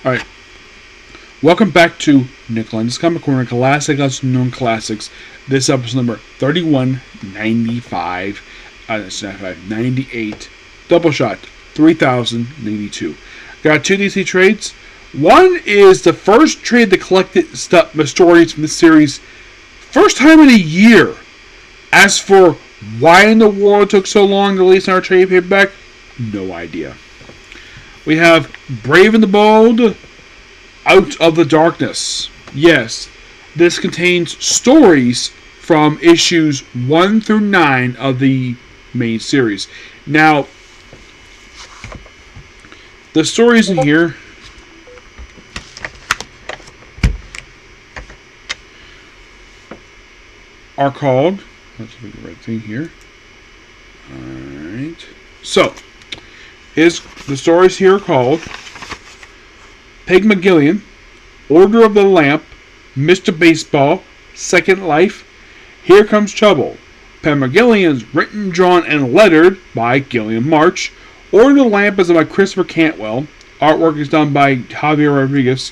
Alright, welcome back to Nick Lenz Comic Corner, Classic Unknown Classics. This episode number 3195, 98, Doubleshot 3082. Got two DC trades. One is the first trade that collected stories from this series, first time in a year. As for why in the world it took so long to release our trade paperback, no idea. We have Brave and the Bold, Out of the Darkness. Yes, this contains stories from issues 1 through 9 of the main series. Now, the stories in here are called, let's see the right thing here. Alright. So, the stories here are called Peg McGillian, Order of the Lamp, Mr. Baseball, Second Life, Here Comes Trouble. Peg McGillian's written, drawn, and lettered by Gillian March. Order of the Lamp is by Christopher Cantwell. Artwork is done by Javier Rodriguez.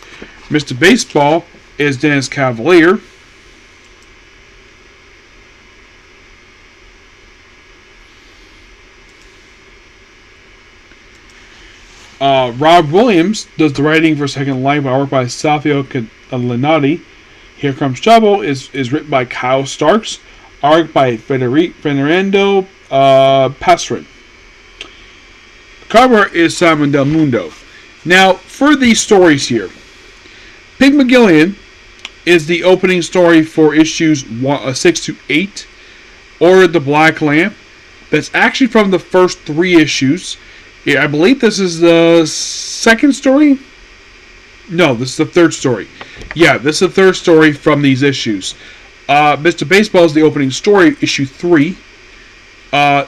Mr. Baseball is Dennis Cavalier. Rob Williams does the writing for Second Life, artwork by Safio Linati. Here Comes Trouble is written by Kyle Starks, art by Fernando Passerin. Cover is Simon Del Mundo. Now, for these stories here, Peg McGillian is the opening story for issues 6 to 8, Order the Black Lamp. That's actually from the first 3 issues. Yeah, I believe this is the second story? No, this is the third story. Yeah, this is the third story from these issues. Mr. Baseball is the opening story, issue 3.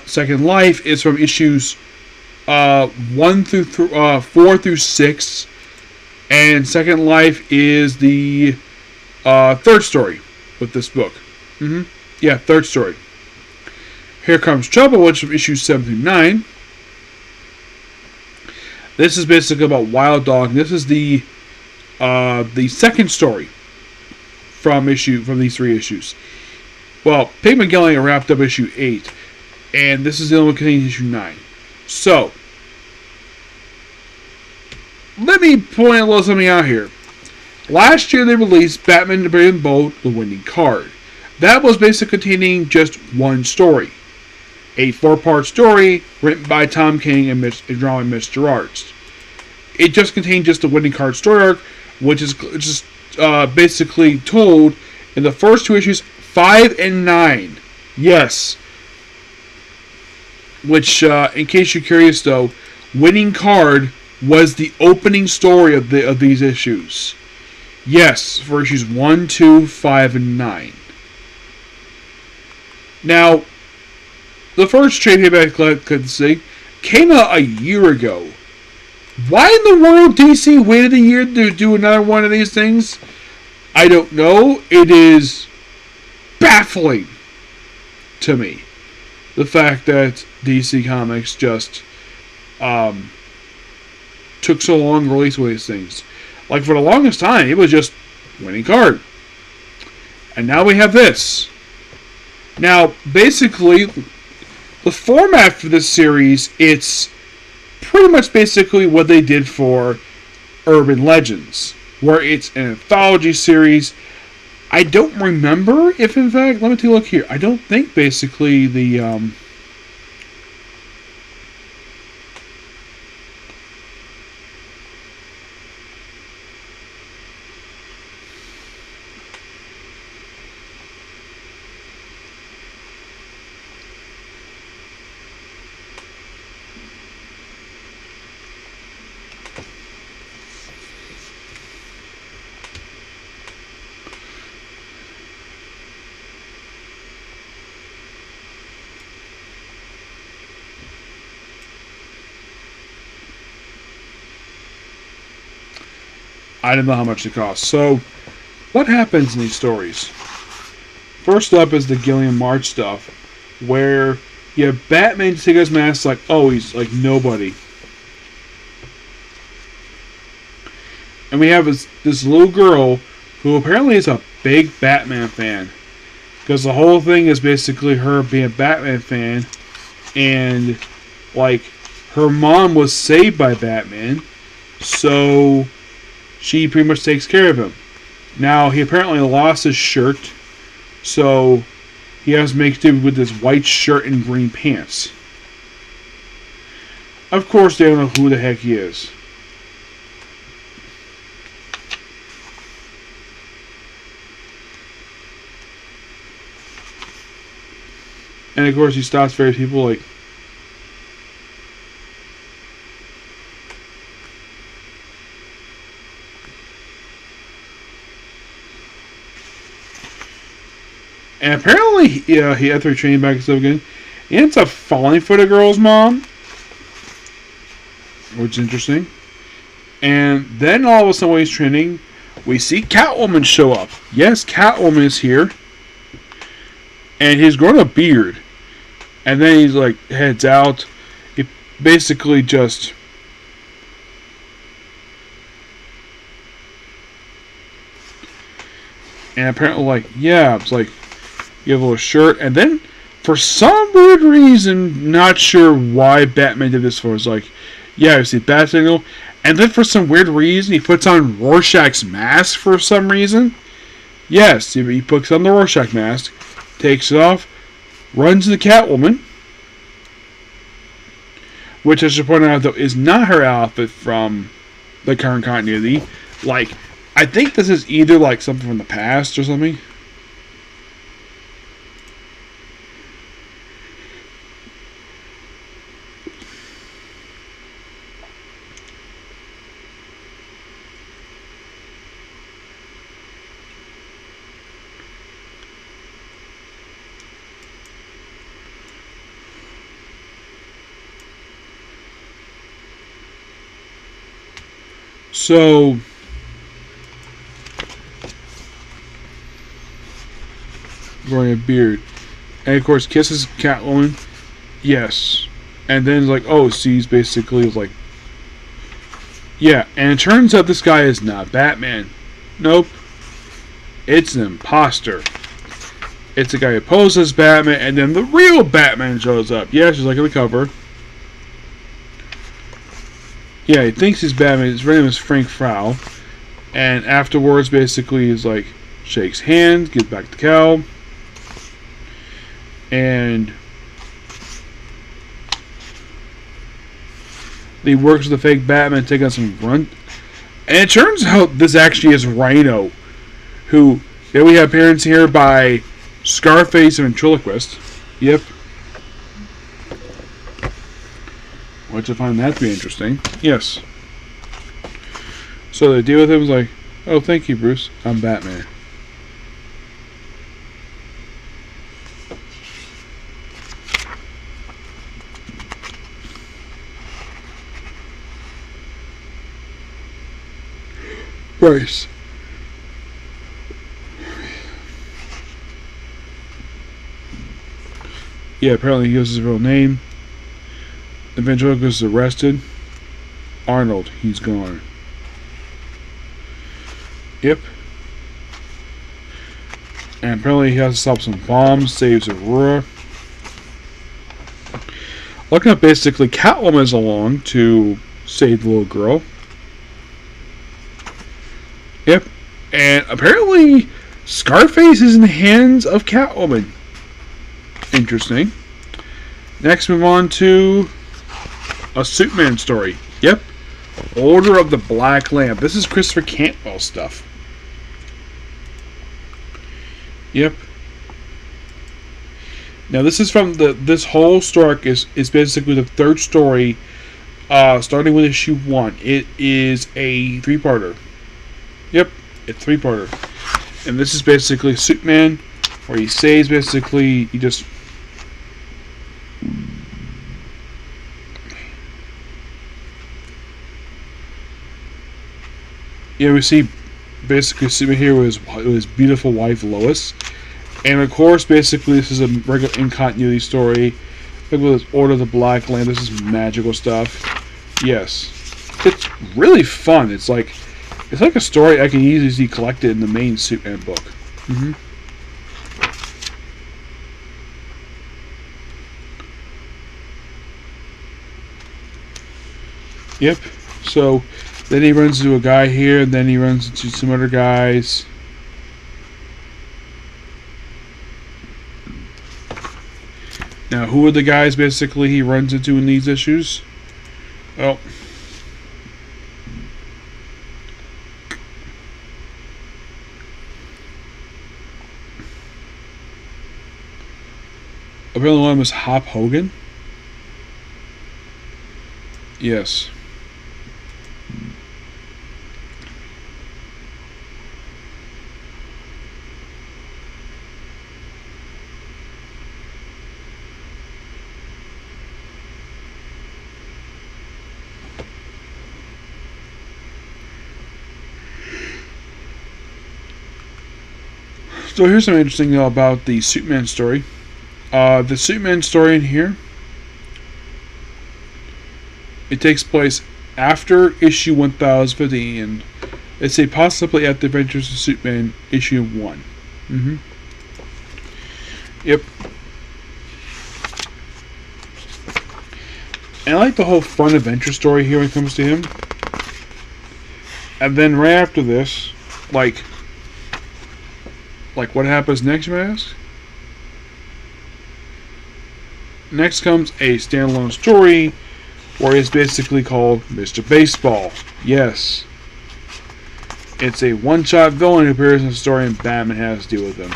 Second Life is from issues 4 through 6. And Second Life is the third story with this book. Yeah, third story. Here Comes Trouble, which is from issues 7 through 9. This is basically about Wild Dog. This is the second story from these 3 issues. Well, Peg McGillian wrapped up issue 8, and this is the only one containing issue 9. So, let me point a little something out here. Last year they released Batman the Brave and Bold, The Winning Card. That was basically containing just one story. A 4-part story written by Tom King and drawn by Mitch Gerards. It just contained just the Winning Card story arc, which is just basically told in the first 2 issues, 5 and 9. Yes. Which, in case you're curious though, Winning Card was the opening story of these issues. Yes, for issues 1, 2, 5, and 9. Now, the first trade paperback I could see came out a year ago. Why in the world DC waited a year to do another one of these things? I don't know. It is baffling to me. The fact that DC Comics just took so long to release one of these things. Like, for the longest time, it was just Winning Card. And now we have this. Now, basically, the format for this series, it's pretty much basically what they did for Urban Legends, where it's an anthology series. I don't remember if, in fact, let me take a look here. I don't think basically the I don't know how much it costs. So, what happens in these stories? First up is the Gillian March stuff, where you have Batman take his mask like, oh, he's like nobody. And we have this little girl who apparently is a big Batman fan. Because the whole thing is basically her being a Batman fan. And, like, her mom was saved by Batman. So, she pretty much takes care of him. Now, he apparently lost his shirt. So, he has to make do with this white shirt and green pants. Of course, they don't know who the heck he is. And of course, he stops various people like. And apparently, yeah, he after training back and stuff again, he ends up falling for the girl's mom, which is interesting. And then all of a sudden, while he's training, we see Catwoman show up. Yes, Catwoman is here, and he's grown a beard. And then he's like heads out. He basically just and apparently like yeah, it's like you have a little shirt, and then for some weird reason, not sure why Batman did this for, it's like yeah, you see bat signal, and then for some weird reason he puts on Rorschach's mask for some reason. Yes, he puts on the Rorschach mask, takes it off. Runs into Catwoman, which I should point out though is not her outfit from the current continuity. Like, I think this is either like something from the past or something. So, growing a beard, and of course kisses Catwoman. Yes, and then like oh, sees basically like yeah, and it turns out this guy is not Batman. Nope, it's an imposter. It's a guy who poses as Batman, and then the real Batman shows up. Yeah, she's like on the cover. Yeah, he thinks he's Batman. His name is Frank Frau. And afterwards, basically, he's like, shakes hands, gets back to Cal. And he works with the fake Batman to take on some grunt. And it turns out this actually is Rhino. Who, there we have appearance here by Scarface and Ventriloquist. Yep. Which I find that to be interesting. Yes. So the deal with him is like, oh, thank you, Bruce. I'm Batman. Bryce. Yeah, apparently he gives his real name. The ventriloquist is arrested. Arnold, he's gone. Yep. And apparently he has to stop some bombs, saves Aurora. Looking up basically Catwoman is along to save the little girl. Yep. And apparently Scarface is in the hands of Catwoman. Interesting. Next, move on to a Superman story. Yep. Order of the Black Lamp. This is Christopher Cantwell stuff. Yep. Now this is from this whole story is basically the third story, starting with issue 1. It is a 3-parter. Yep, it's 3-parter. And this is basically Superman, where he saves basically he just yeah, we see basically Superman here with his beautiful wife Lois, and of course, basically this is a regular in continuity story. Look at this Order of the Black Lamp. This is magical stuff. Yes, it's really fun. It's like It's like a story I can easily see collected in the main Superman book. Yep. So then he runs into a guy here, and then he runs into some other guys. Now, who are the guys basically he runs into in these issues? Well, apparently one of them is Hop Hogan. Yes. So here's something interesting about the Superman story. The Superman story in here, it takes place after issue 1015, and it's a possibly at the Adventures of Superman issue 1. Yep. And I like the whole fun adventure story here when it comes to him. And then right after this, like what happens next, you may ask? Next comes a standalone story where it's basically called Mr. Baseball. Yes. It's a one-shot villain who appears in the story and Batman has to deal with him.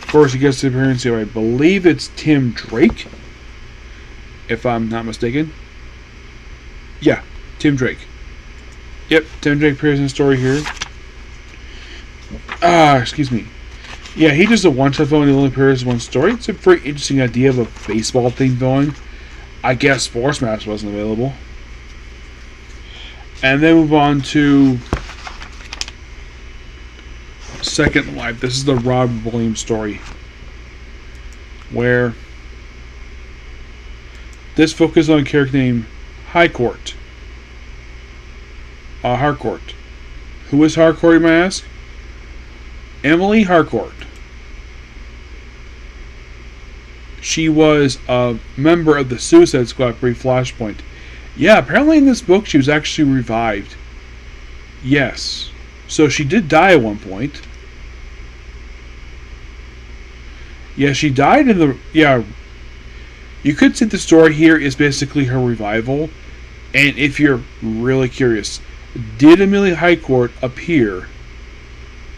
First he gets the appearance here, I believe it's Tim Drake, if I'm not mistaken. Yeah, Tim Drake. Yep, Tim Drake appears in the story here. Excuse me. Yeah, he does a one-shot villain. He only appears in one story. It's a very interesting idea of a baseball-themed villain. I guess Force Mask wasn't available. And then move on to Second Life. This is the Rob Williams story, where this focuses on a character named Harcourt. Harcourt. Who is Harcourt, you might ask? Emily Harcourt. She was a member of the Suicide Squad pre-Flashpoint. Yeah, apparently in this book she was actually revived. Yes. So she did die at one point. Yeah, she died in the... Yeah. You could say the story here is basically her revival. And if you're really curious, did Amelia Harcourt appear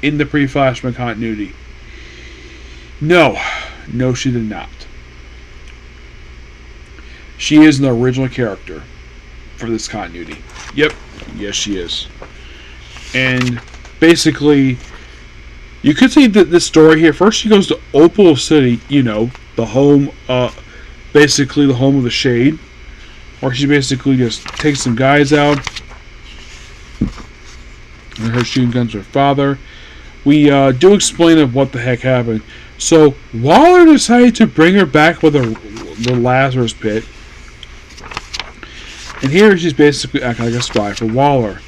in the pre-Flashpoint continuity? No. No, she did not. She is the original character for this continuity. Yep. Yes, she is. And basically, you could say that this story here, first she goes to Opal City, you know, the home, basically the home of the Shade, where she basically just takes some guys out, and her shooting guns with her father. We do explain of what the heck happened. So, Waller decided to bring her back with the Lazarus Pit. And here she's basically acting like a spy for Waller.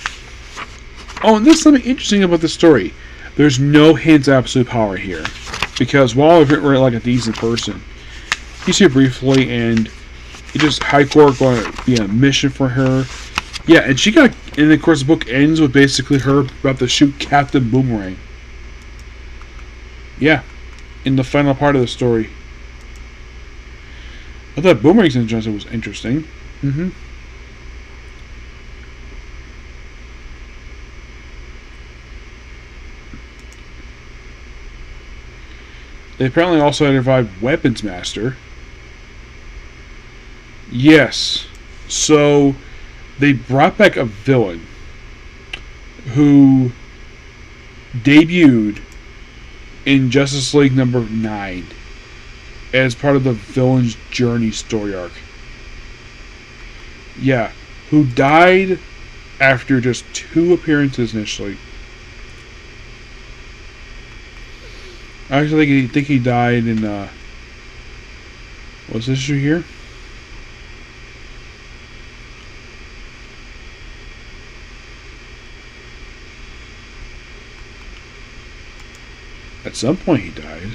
Oh, and there's something interesting about the story. There's no hints of absolute power here, because Waller isn't really like a decent person. He's here briefly, and he just Harcourt going to be on a mission for her. Yeah, and she got, and of course the book ends with basically her about to shoot Captain Boomerang. Yeah, in the final part of the story. I thought Boomerang's interesting was interesting. They apparently also had revived Weapons Master. Yes. So, they brought back a villain who debuted in Justice League number 9 as part of the Villain's Journey story arc. Yeah. Who died after just 2 appearances initially. I actually think he died in, what's this issue here? At some point he died.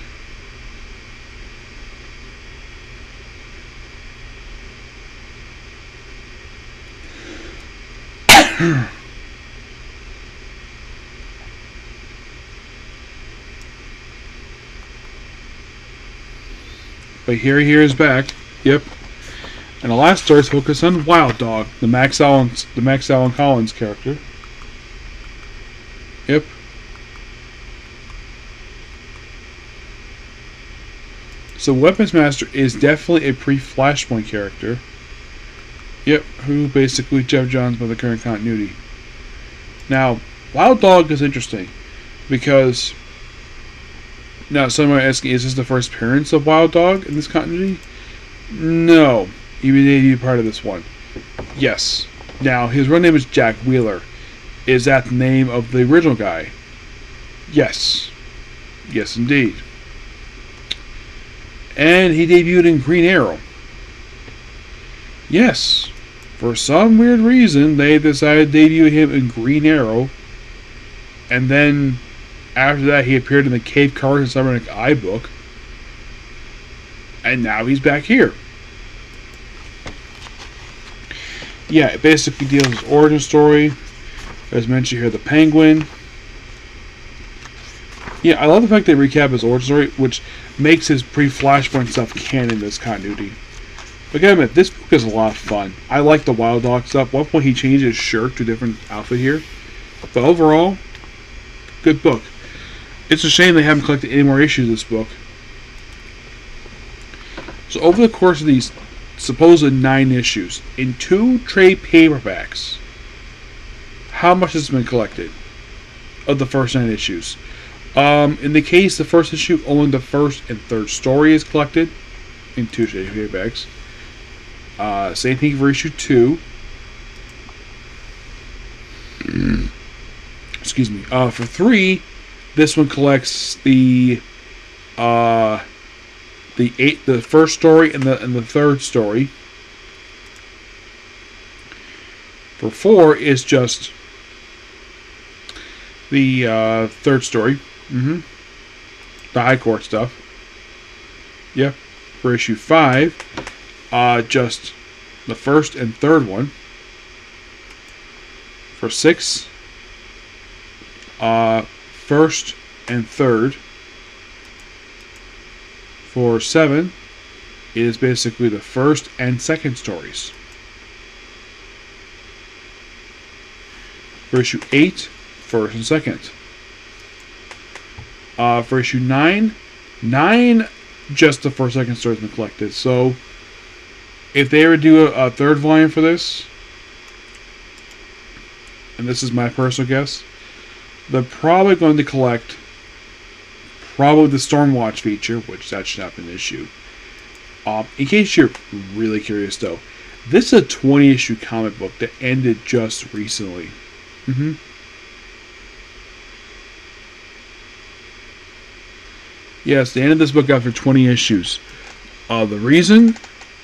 But here he is back. Yep. And the last story is focused on Wild Dog, the Max Allen Collins character. Yep. So Weapons Master is definitely a pre-Flashpoint character. Yep, who basically Jeff Johns by the current continuity. Now, Wild Dog is interesting because now someone asking, is this the first appearance of Wild Dog in this continuity? No, he may be part of this one. Yes. Now, his real name is Jack Wheeler. Is that the name of the original guy? Yes. Yes, indeed. And he debuted in Green Arrow. Yes. For some weird reason, they decided to debut him in Green Arrow. And then, after that, he appeared in the Cave Carson Cybernetic Eye book. And now he's back here. Yeah, it basically deals with his origin story. As mentioned here, the Penguin. Yeah, I love the fact they recap his origin story, which makes his pre-Flashpoint stuff canon in this continuity. But gotta admit, this book is a lot of fun. I like the Wild Dog stuff. At one point he changed his shirt to a different outfit here. But overall, good book. It's a shame they haven't collected any more issues of this book. So over the course of these supposed 9 issues, in 2 trade paperbacks, how much has been collected of the first 9 issues? In the case of the first issue, only the first and third story is collected in 2 trade paperbacks. Same thing for issue 2. Excuse me. For 3, this one collects the first story and the third story. For 4 is just the third story. The High Court stuff. Yep. For issue 5, just the first and third one. For 6, first and third. For 7, it is basically the first and second stories. For issue 8, first and second. For issue 9, just the first and second stories have been collected. So, if they were to do a third volume for this, and this is my personal guess, they're probably going to collect probably the Stormwatch feature, which that should not be an issue. In case you're really curious, though, this is a 20-issue comic book that ended just recently. Yes, they ended this book after 20 issues. The reason?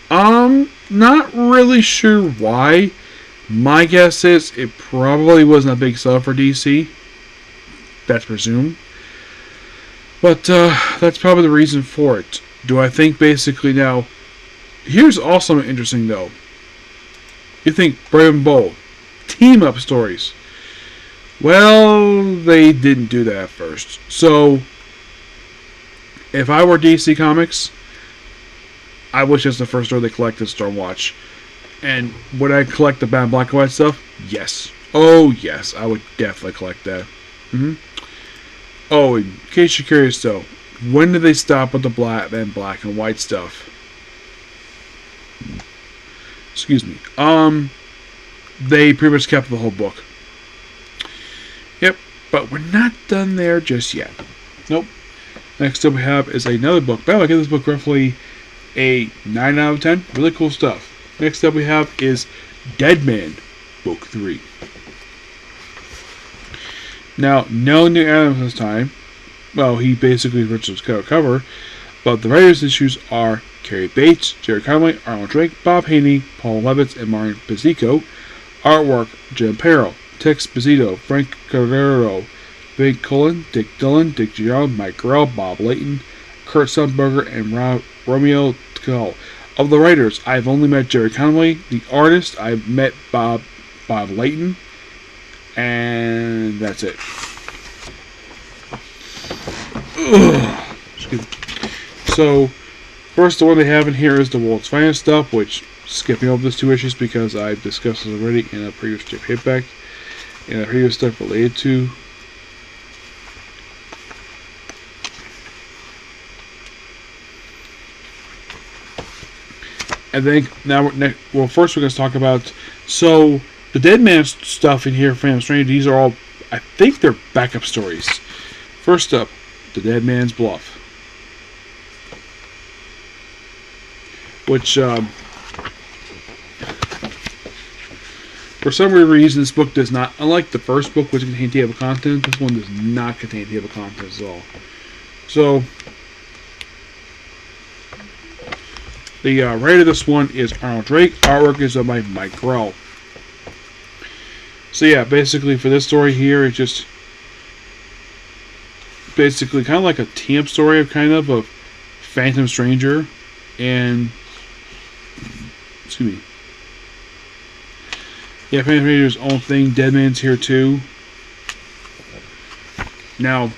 Not really sure why. My guess is it probably wasn't a big seller for DC. That's presumed. But that's probably the reason for it. Do I think basically now... Here's also interesting though. You think Brave and Bold, team-up stories. Well, they didn't do that at first. So, if I were DC Comics, I wish it's the first story they collected Stormwatch. And would I collect the Batman Black and White stuff? Yes. Oh, yes. I would definitely collect that. Oh, in case you're curious though, when did they stop with the Batman Black and White stuff? Excuse me. They pretty much kept the whole book. Yep, but we're not done there just yet. Nope. Next up we have is another book. By the way, I give this book roughly a 9 out of 10. Really cool stuff. Next up we have is Deadman Book 3. Now, no new Adams this time. Well, he basically Richard's cover, but the writers' issues are Cary Bates, Jerry Conway, Arnold Drake, Bob Haney, Paul Levitz, and Martin Pizzico. Artwork, Jim Perro, Tex Pizzito, Frank Carrero, Big Cullen, Dick Dillon, Dick Gerald, Mike Grell, Bob Layton, Kurt Sundberger, and Romeo Tull. Of the writers, I've only met Jerry Conway. The artist, I've met Bob Layton, and that's it. Excuse me. So, first, the one they have in here is the World's Finest stuff, which skipping over these 2 issues because I've discussed it already in a previous paperback and a previous stuff related to. And then now, first we're going to talk about the Deadman stuff in here, Phantom Stranger. These are all, I think, they're backup stories. First up, the Deadman's Bluff, which for some weird reason this book does not, unlike the first book which contained table of contents, this one does not contain table of contents at all. So the writer of this one is Arnold Drake. Artwork is by Mike Grell. So yeah, basically for this story here, it's just basically kind of like a team-up story of Phantom Stranger and excuse me. Yeah, Phantom Stranger's own thing. Deadman's here too. Now,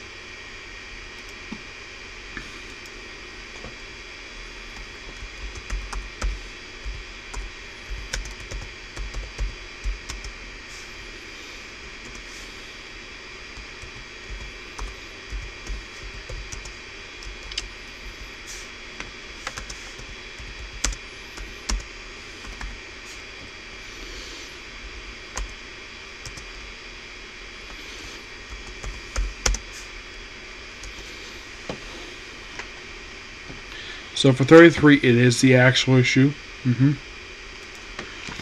so for 33, it is the actual issue.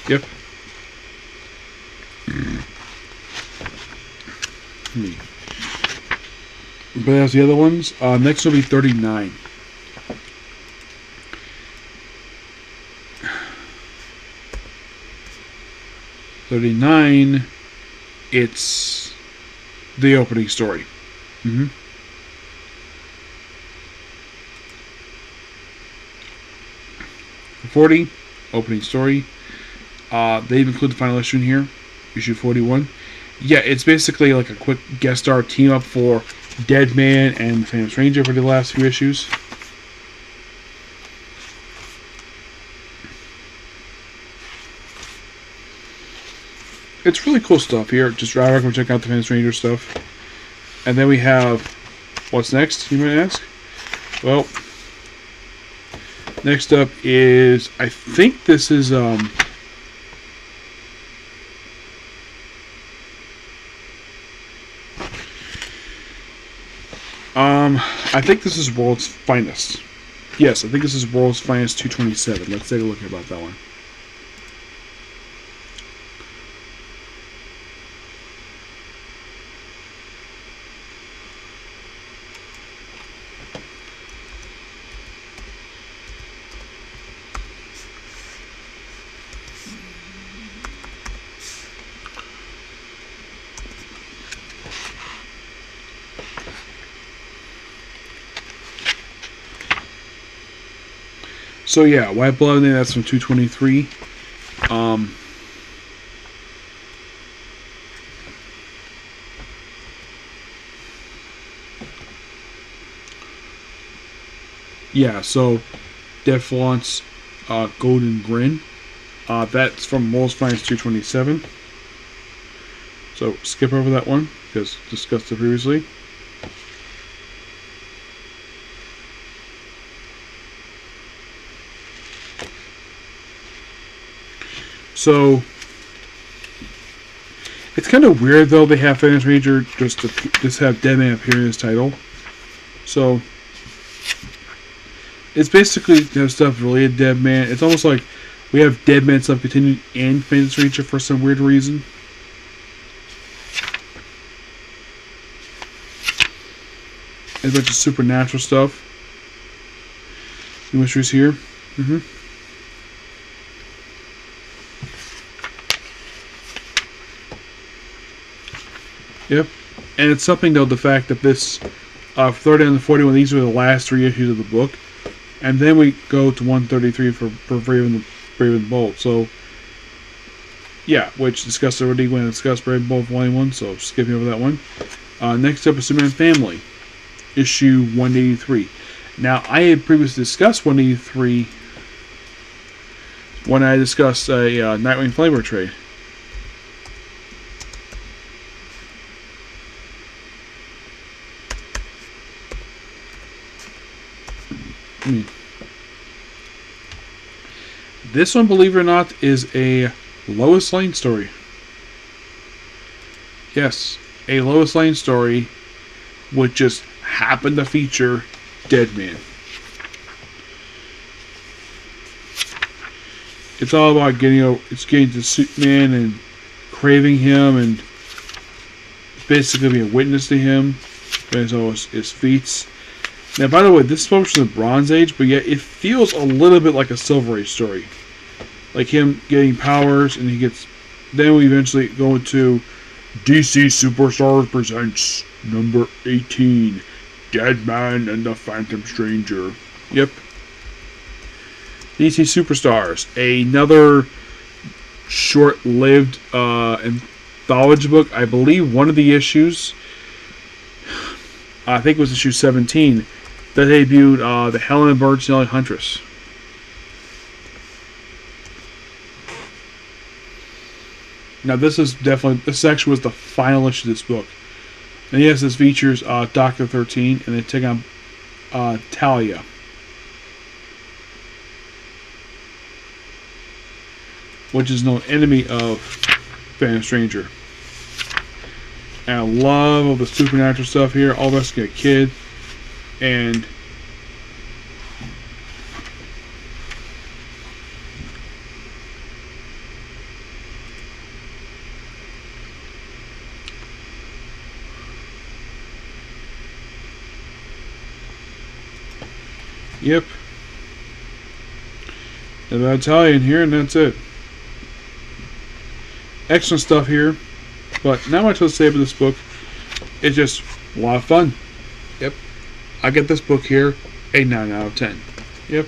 Yep. But as the other ones, next will be 39. It's the opening story. 40, opening story. They've included the final issue in here, issue 41. Yeah, it's basically like a quick guest star team up for Deadman and Phantom Stranger for the last few issues. It's really cool stuff here. Just I recommend check out the Phantom Stranger stuff. And then we have what's next, you might ask? Well, next up is, I think this is I think this is World's Finest. Yes, I think this is World's Finest 227. Let's take a look about that one. So yeah, White Blood, that's from 223. Yeah, so Deflaunt's Golden Grin. That's from World's Finest 227. So skip over that one because discussed it previously. So it's kind of weird though they have Phantom Stranger just have Deadman appear in this title. So it's basically stuff related to Deadman. It's almost like we have Deadman stuff continued in Phantom Stranger for some weird reason. There's a bunch of supernatural stuff. The mysteries here. Yep. And it's something, though, the fact that this 30 and 41, these are the last 3 issues of the book. And then we go to 133 for Brave and the Bold. So, yeah, which discussed already when I discussed Brave and Bold Volume 1, so skipping over that one. Next up is Superman Family, issue 183. Now, I had previously discussed 183 when I discussed a Nightwing Flavor trade. This one, believe it or not, is a Lois Lane story. Yes, a Lois Lane story which just happened to feature Deadman. It's all about getting to Superman and craving him and basically being a witness to him and his feats. Now, by the way, this is supposed to be the Bronze Age, but yet it feels a little bit like a Silver Age story. Like him getting powers, and then we eventually go into DC Superstars presents number 18, Deadman and the Phantom Stranger. Yep. DC Superstars, another short-lived anthology book. I believe one of the issues, I think it was issue 17, that debuted the Helen Bird Snelling Huntress. Now this section was the final issue of this book. And yes, this features Dr. 13, and they take on Talia. Which is known enemy of Phantom Stranger. And I love all the supernatural stuff here. All of us get a kid. And yep. And I'll tell you in here, and that's it. Excellent stuff here, but not much to say about this book. It's just a lot of fun. Yep. I get this book here a 9 out of 10. Yep.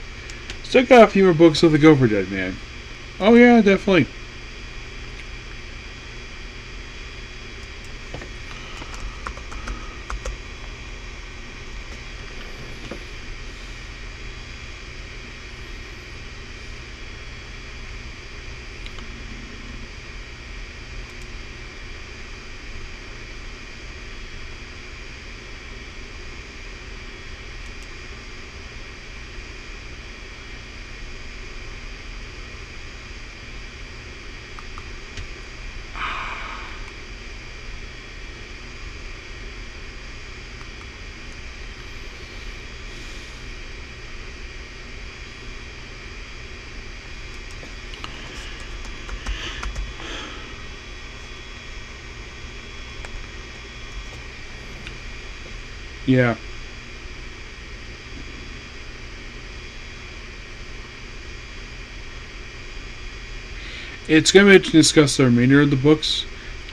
Still got a few more books of the Go for Deadman. Oh yeah, definitely. Yeah. It's going to be interesting to discuss the remainder of the books.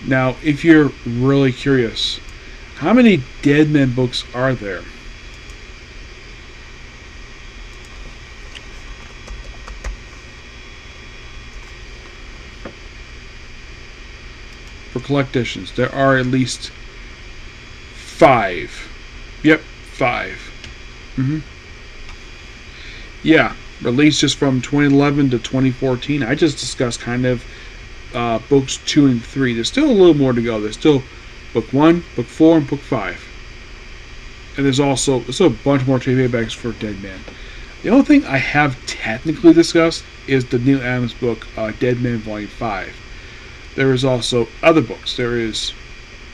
Now, if you're really curious, how many Deadman books are there? For collectitions, there are at least 5. Yep, 5. Yeah, released just from 2011 to 2014. I just discussed kind of books 2 and 3. There's still a little more to go. There's still book 1, book 4, and book 5. And there's also a bunch more paperbacks for Deadman. The only thing I have technically discussed is the Neil Adams book, Deadman Volume 5. There is also other books. There is,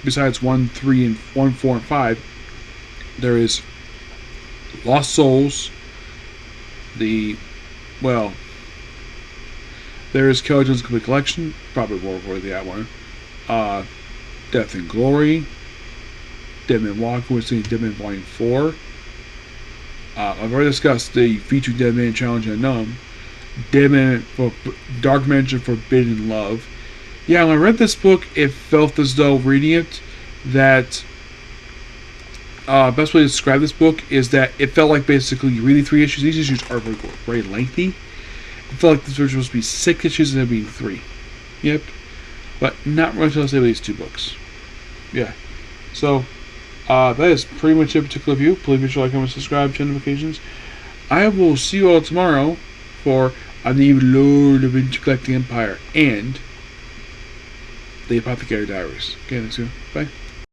besides 1, 3, and 1, 4, and 5, there is Lost Souls, there is Kelly Jones' Complete Collection, probably more worthy that one. Death and Glory, Deadman Walk, which is Deadman Volume 4. I've already discussed the featured Deadman Challenge Unknown, Deadman for Dark Mansion Forbidden Love. Yeah, when I read this book, it felt as though reading it that best way to describe this book is that it felt like basically you read the 3 issues. These issues are very lengthy. It felt like this was supposed to be 6 issues and it'd be 3. Yep. But not much else about these 2 books. Yeah. So, that is pretty much it particular review. Please be sure to like, comment, subscribe, turn notifications. I will see you all tomorrow for A New Lord of Intergalactic Empire and The Apothecary Diaries. Okay, thanks. Bye.